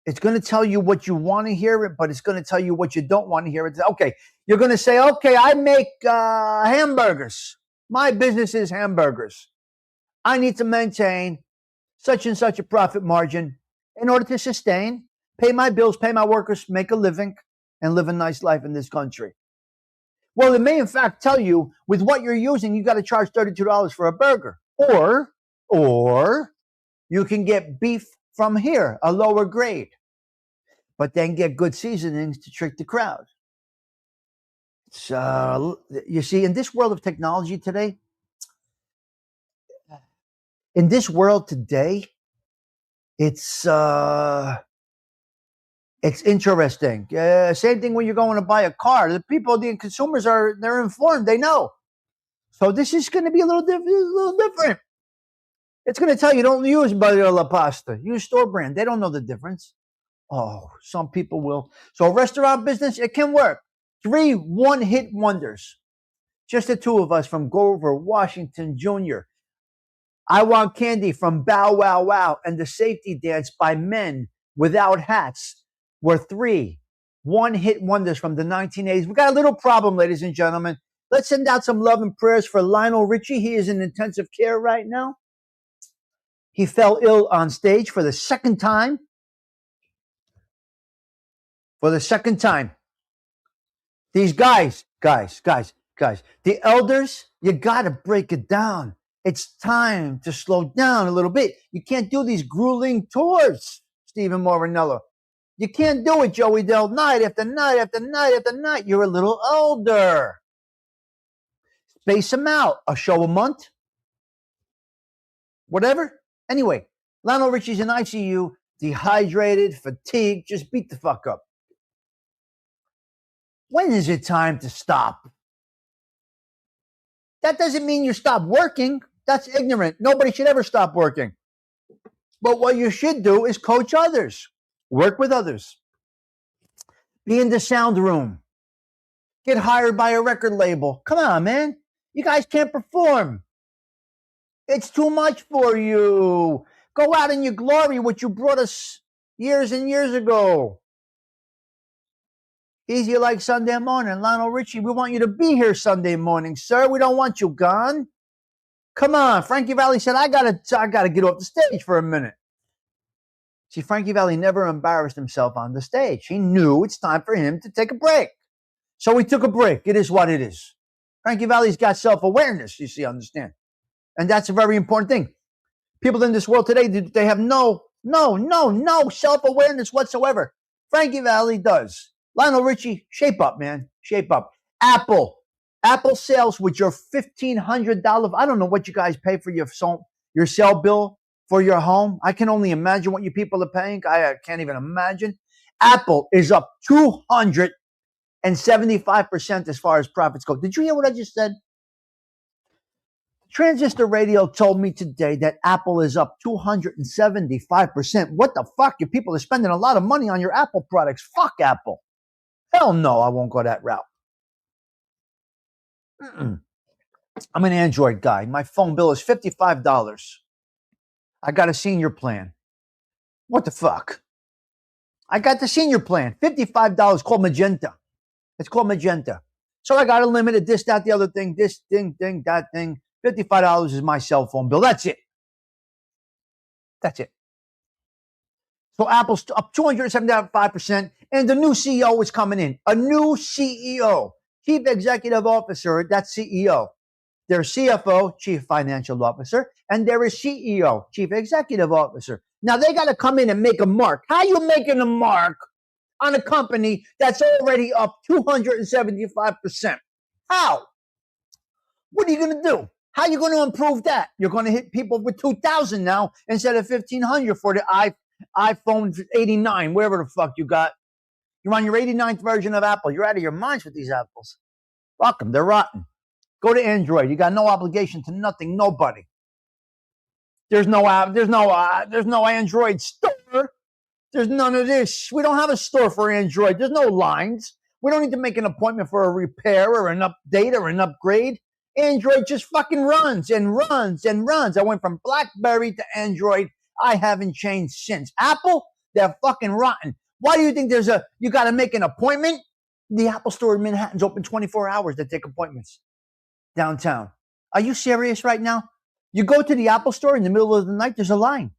It's going to tell you what you want to hear, but it's going to tell you what you don't want to hear. Okay, you're going to say, okay, I make hamburgers. My business is hamburgers. I need to maintain such and such a profit margin in order to sustain, pay my bills, pay my workers, make a living, and live a nice life in this country. Well, it may in fact tell you with what you're using, you got to charge $32 for a burger. Or you can get beef from here, a lower grade, but then get good seasonings to trick the crowd. So, you see, in this world of technology today, it's interesting. Same thing when you're going to buy a car. The consumers they're informed. They know. So this is going to be a little different. It's going to tell you don't use Barilla pasta. Use store brand. They don't know the difference. Oh, some people will. So restaurant business, it can work. 3 one-hit wonders. Just the two of us from Grover Washington Jr. I Want Candy from Bow Wow Wow and the Safety Dance by Men Without Hats were 3 one-hit wonders from the 1980s. We got a little problem, ladies and gentlemen. Let's send out some love and prayers for Lionel Richie. He is in intensive care right now. He fell ill on stage for the second time. These guys, the elders, you got to break it down. It's time to slow down a little bit. You can't do these grueling tours, Stephen Morinello. You can't do it, Joey Dell, night after night after night after night. You're a little older. Space them out. A show a month. Whatever. Anyway, Lionel Richie's in ICU, dehydrated, fatigued, just beat the fuck up. When is it time to stop? That doesn't mean you stop working. That's ignorant. Nobody should ever stop working. But what you should do is coach others. Work with others. Be in the sound room. Get hired by a record label. Come on, man. You guys can't perform. It's too much for you. Go out in your glory, what you brought us years and years ago. Easy like Sunday morning. Lionel Richie, we want you to be here Sunday morning, sir. We don't want you gone. Come on. Frankie Valli said, I gotta get off the stage for a minute. See, Frankie Valli never embarrassed himself on the stage. He knew it's time for him to take a break. So he took a break. It is what it is. Frankie Valli's got self-awareness, you see, understand. And that's a very important thing. People in this world today, they have no self-awareness whatsoever. Frankie Valli does. Lionel Richie, shape up, man. Shape up. Apple sales with your $1,500. I don't know what you guys pay for your cell bill for your home. I can only imagine what you people are paying. I can't even imagine. Apple is up 275% as far as profits go. Did you hear what I just said? Transistor Radio told me today that Apple is up 275%. What the fuck? You people are spending a lot of money on your Apple products. Fuck Apple. Hell no, I won't go that route. I'm an Android guy. My phone bill is $55. I got a senior plan. What the fuck? I got the senior plan. $55 called Magenta. It's called Magenta. So I got a limited, this, that, the other thing, this thing, that thing. $55 is my cell phone bill. That's it. That's it. So Apple's up 275%, and the new CEO is coming in. A new CEO, Chief Executive Officer, that's CEO. There's CFO, Chief Financial Officer, and there is CEO, Chief Executive Officer. Now they got to come in and make a mark. How are you making a mark on a company that's already up 275%? How? What are you going to do? How are you going to improve that? You're going to hit people with 2,000 now instead of 1,500 for the iPhone 89, wherever the fuck you got. You're on your 89th version of Apple. You're out of your minds with these apples. Fuck them. They're rotten. Go to Android. You got no obligation to nothing, nobody. There's no Android store. There's none of this. We don't have a store for Android. There's no lines. We don't need to make an appointment for a repair or an update or an upgrade. Android just fucking runs and runs and runs. I went from BlackBerry to Android. I haven't changed since. Apple, they're fucking rotten. Why do you think you got to make an appointment? The Apple store in Manhattan's open 24 hours to take appointments downtown. Are you serious right now? You go to the Apple store in the middle of the night, there's a line.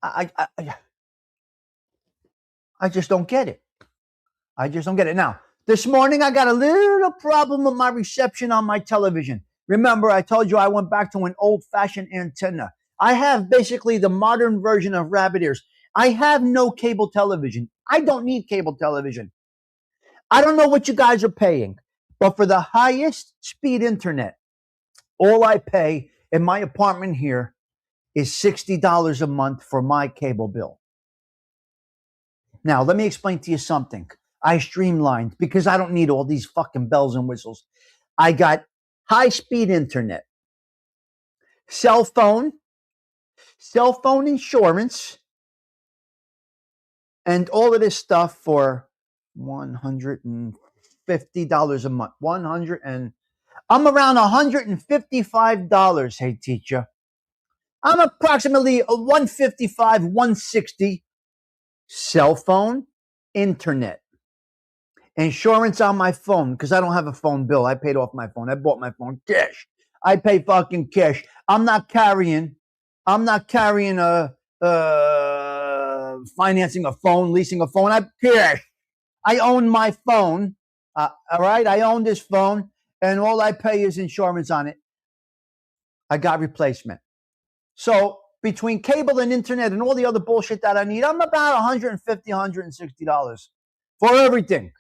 I just don't get it. I just don't get it. Now, this morning I got a little problem with my reception on my television. Remember, I told you I went back to an old-fashioned antenna. I have basically the modern version of rabbit ears. I have no cable television. I don't need cable television. I don't know what you guys are paying, but for the highest speed internet, all I pay in my apartment here is $60 a month for my cable bill. Now, let me explain to you something. I streamlined because I don't need all these fucking bells and whistles. I got high-speed internet, cell phone insurance, and all of this stuff for $150 a month. I'm around $155, hey teacher. I'm approximately $155, $160 cell phone, internet, insurance on my phone because I don't have a phone bill. I paid off my phone. I bought my phone cash. I pay fucking cash. I'm not carrying financing a phone, leasing a phone. I cash. I own my phone. All right, I own this phone, and all I pay is insurance on it. I got replacement. So between cable and internet and all the other bullshit that I need, I'm about $150, $160 for everything.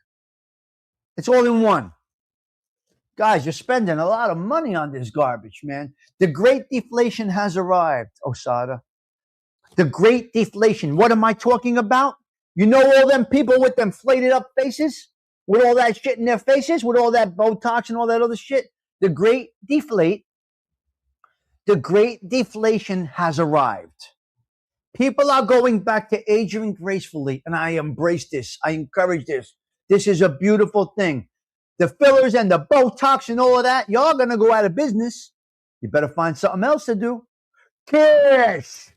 It's all in one. Guys, you're spending a lot of money on this garbage, man. The great deflation has arrived, Osada. The great deflation. What am I talking about? You know all them people with them flated up faces? With all that shit in their faces? With all that Botox and all that other shit? The great deflate The great deflation has arrived. People are going back to aging gracefully, and I embrace this. I encourage this. This is a beautiful thing. The fillers and the Botox and all of that, y'all gonna go out of business. You better find something else to do. Cash.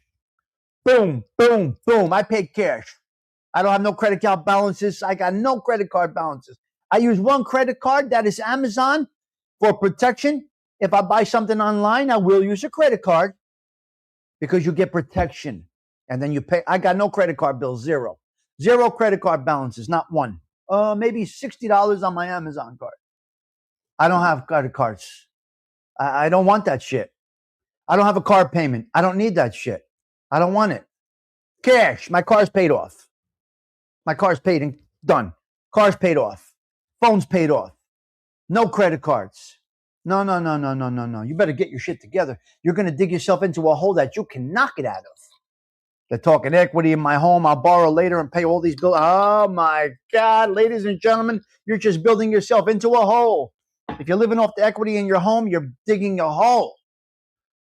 Boom, boom, boom. I paid cash. I don't have no credit card balances. I got no credit card balances. I use one credit card, that is Amazon, for protection. If I buy something online, I will use a credit card because you get protection. And then you pay. I got no credit card bills, zero. Zero credit card balances, not one. Maybe $60 on my Amazon card. I don't have credit cards. I don't want that shit. I don't have a car payment. I don't need that shit. I don't want it. Cash. My car's paid off. My car's paid and done. Car's paid off. Phone's paid off. No credit cards. No. You better get your shit together. You're going to dig yourself into a hole that you can knock it out of. They're talking equity in my home. I'll borrow later and pay all these bills. Oh, my God. Ladies and gentlemen, you're just building yourself into a hole. If you're living off the equity in your home, you're digging a hole.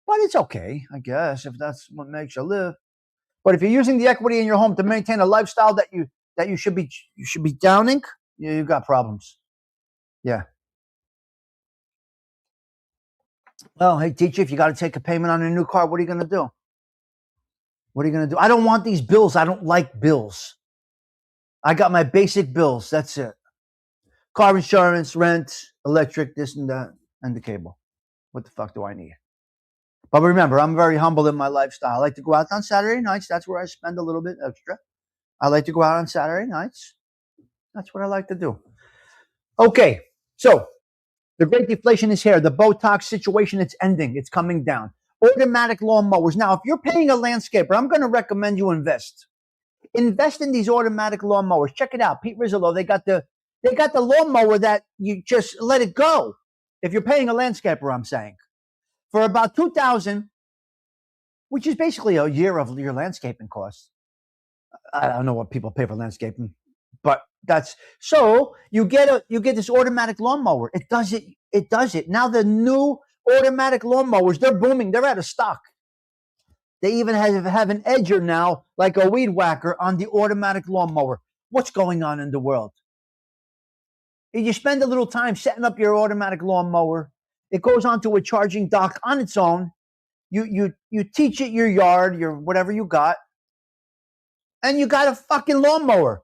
But it's okay, I guess, if that's what makes you live. But if you're using the equity in your home to maintain a lifestyle that you should be downing, you got problems. Yeah. Well, hey, teacher, if you got to take a payment on a new car, what are you going to do? What are you going to do? I don't want these bills. I don't like bills. I got my basic bills. That's it. Car insurance, rent, electric, this and that, and the cable. What the fuck do I need? But remember, I'm very humble in my lifestyle. I like to go out on Saturday nights. That's where I spend a little bit extra. I like to go out on Saturday nights. That's what I like to do. Okay, so the great deflation is here. The Botox situation, it's ending. It's coming down. Automatic lawnmowers. Now, if you're paying a landscaper, I'm going to recommend you invest. Invest in these automatic lawnmowers. Check it out. Pete Rizzolo, they got the lawnmower that you just let it go. If you're paying a landscaper, I'm saying. For about $2,000, which is basically a year of your landscaping costs. I don't know what people pay for landscaping, but that's so you get this automatic lawnmower. It does it. Now the new automatic lawnmowers, they're booming. They're out of stock. They even have an edger now, like a weed whacker, on the automatic lawnmower. What's going on in the world? You spend a little time setting up your automatic lawnmower. It goes onto a charging dock on its own. You teach it your yard, your whatever you got, and you got a fucking lawnmower.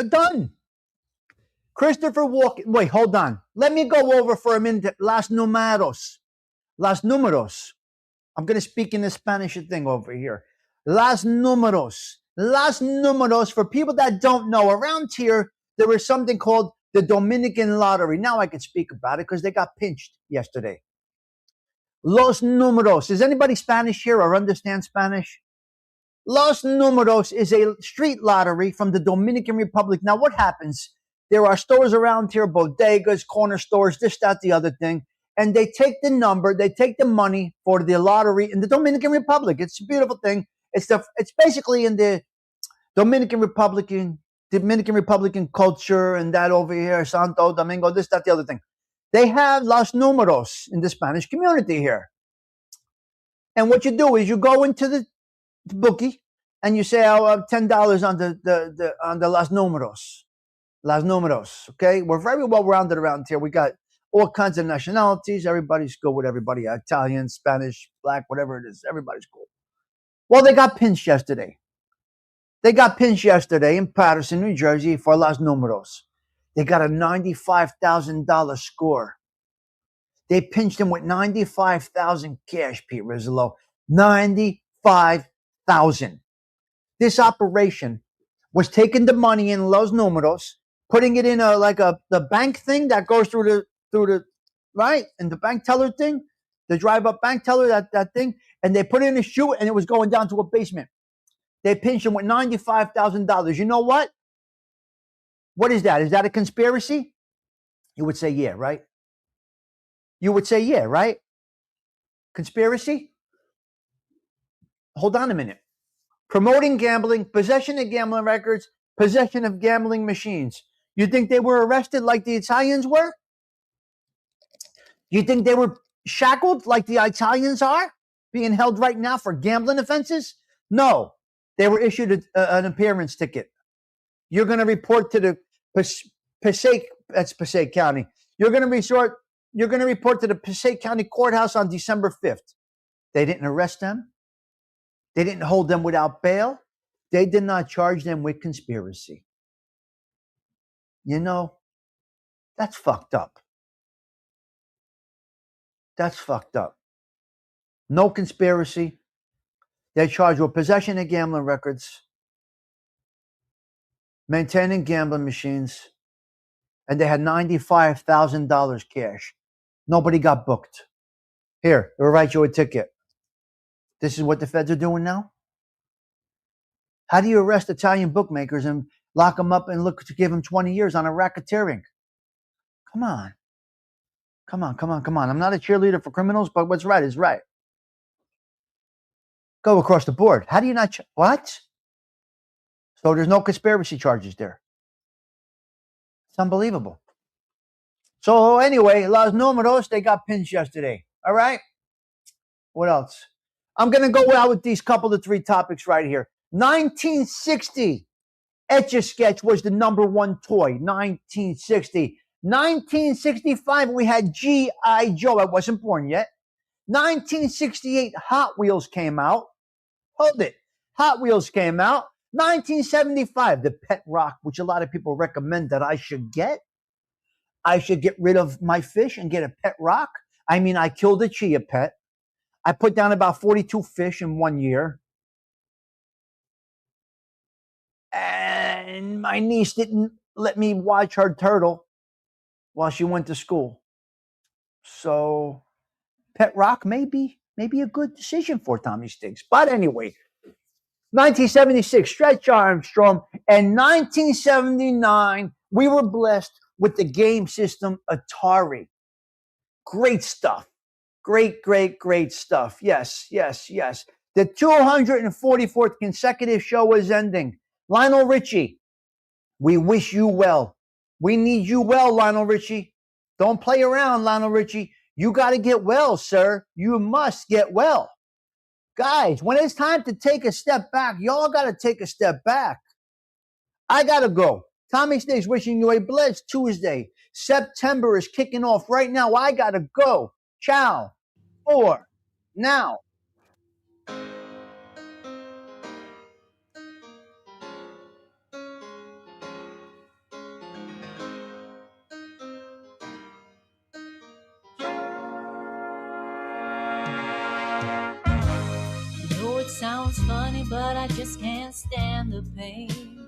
Done. Christopher Walken. Wait, hold on. Let me go over for a minute. Las números. I'm going to speak in the Spanish thing over here. Las números. For people that don't know, around here, there is something called the Dominican lottery. Now I can speak about it because they got pinched yesterday. Los números. Is anybody Spanish here or understand Spanish? Los números is a street lottery from the Dominican Republic. Now what happens? There are stores around here, bodegas, corner stores, this, that, the other thing. And they take the number, they take the money for the lottery in the Dominican Republic. It's a beautiful thing. It's basically in the Dominican Republican culture and that over here, Santo Domingo, this, that, the other thing. They have Los Números in the Spanish community here. And what you do is you go into the bookie and you say, "I have $10 on the Los Números." Las Números, okay? We're very well rounded around here. We got all kinds of nationalities. Everybody's good with everybody. Italian, Spanish, black, whatever it is. Everybody's cool. Well, they got pinched yesterday. In Patterson, New Jersey for Las Números. They got a $95,000 score. They pinched him with $95,000 cash, Pete Rizzolo. $95,000. This operation was taking the money in Los Números, putting it in the bank thing that goes through the right, and the bank teller thing, the drive-up bank teller, that thing, and they put it in a chute, and it was going down to a basement. They pinched him with $95,000. You know what? What is that? Is that a conspiracy? You would say, yeah, right? Conspiracy? Hold on a minute. Promoting gambling, possession of gambling records, possession of gambling machines. You think they were arrested like the Italians were? You think they were shackled like the Italians are, being held right now for gambling offenses? No, they were issued an appearance ticket. You're going to report to the Passaic, that's Passaic County. You're going to report to the Passaic County Courthouse on December 5th. They didn't arrest them. They didn't hold them without bail. They did not charge them with conspiracy. You know, that's fucked up. That's fucked up. No conspiracy. They're charged with possession of gambling records, maintaining gambling machines, and they had $95,000 cash. Nobody got booked. Here, we'll write you a ticket. This is what the feds are doing now? How do you arrest Italian bookmakers and lock them up and look to give them 20 years on a racketeering? Come on. I'm not a cheerleader for criminals, but what's right is right. Go across the board. How do you not... What? So there's no conspiracy charges there. It's unbelievable. So anyway, Los Números, they got pinched yesterday. All right? What else? I'm going to go out with these couple of 3 topics right here. 1960, Etch-a-Sketch was the #1 toy. 1960. 1965, we had G.I. Joe. I wasn't born yet. 1968, Hot Wheels came out. Hold it. Hot Wheels came out. 1975, the Pet Rock, which a lot of people recommend that I should get. I should get rid of my fish and get a Pet Rock. I mean, I killed a chia pet. I put down about 42 fish in 1 year. And my niece didn't let me watch her turtle while she went to school. So Pet Rock may be a good decision for Tommy Stigs. But anyway, 1976, Stretch Armstrong. And 1979, we were blessed with the game system Atari. Great stuff. Great stuff. Yes. The 244th consecutive show was ending. Lionel Richie, we wish you well. We need you well, Lionel Richie. Don't play around, Lionel Richie. You got to get well, sir. You must get well. Guys, when it's time to take a step back, y'all got to take a step back. I got to go. Tommy Stigs wishing you a blessed Tuesday. September is kicking off right now. I got to go. Ciao. For now. It sounds funny, but I just can't stand the pain.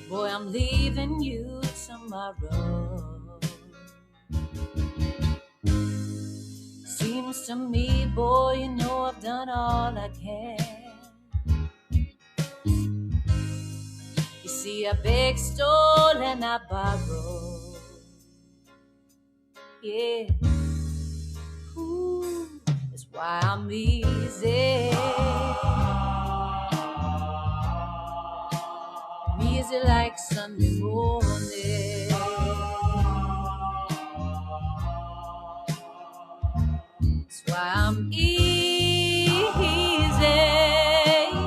Boy, I'm leaving you tomorrow. Seems to me, boy, you know I've done all I can. You see, I begged, stole, and I borrowed. Yeah. Ooh. That's why I'm easy. I'm easy like Sunday morning. That's why I'm easy.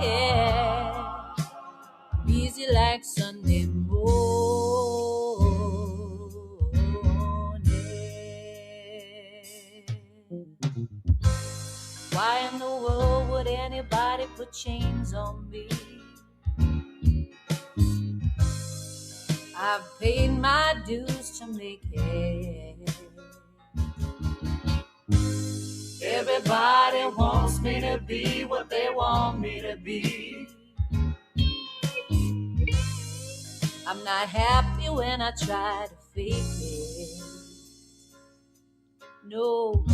Yeah. I'm easy like Sunday morning. Why in the world would anybody put chains on me? I've paid my dues to make it. Everybody wants me to be what they want me to be. I'm not happy when I try to fake it. No.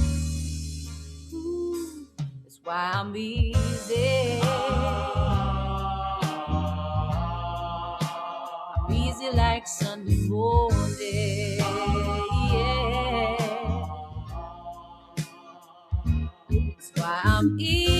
That's why I'm easy. I'm easy like Sunday morning. Yeah. That's why I'm easy.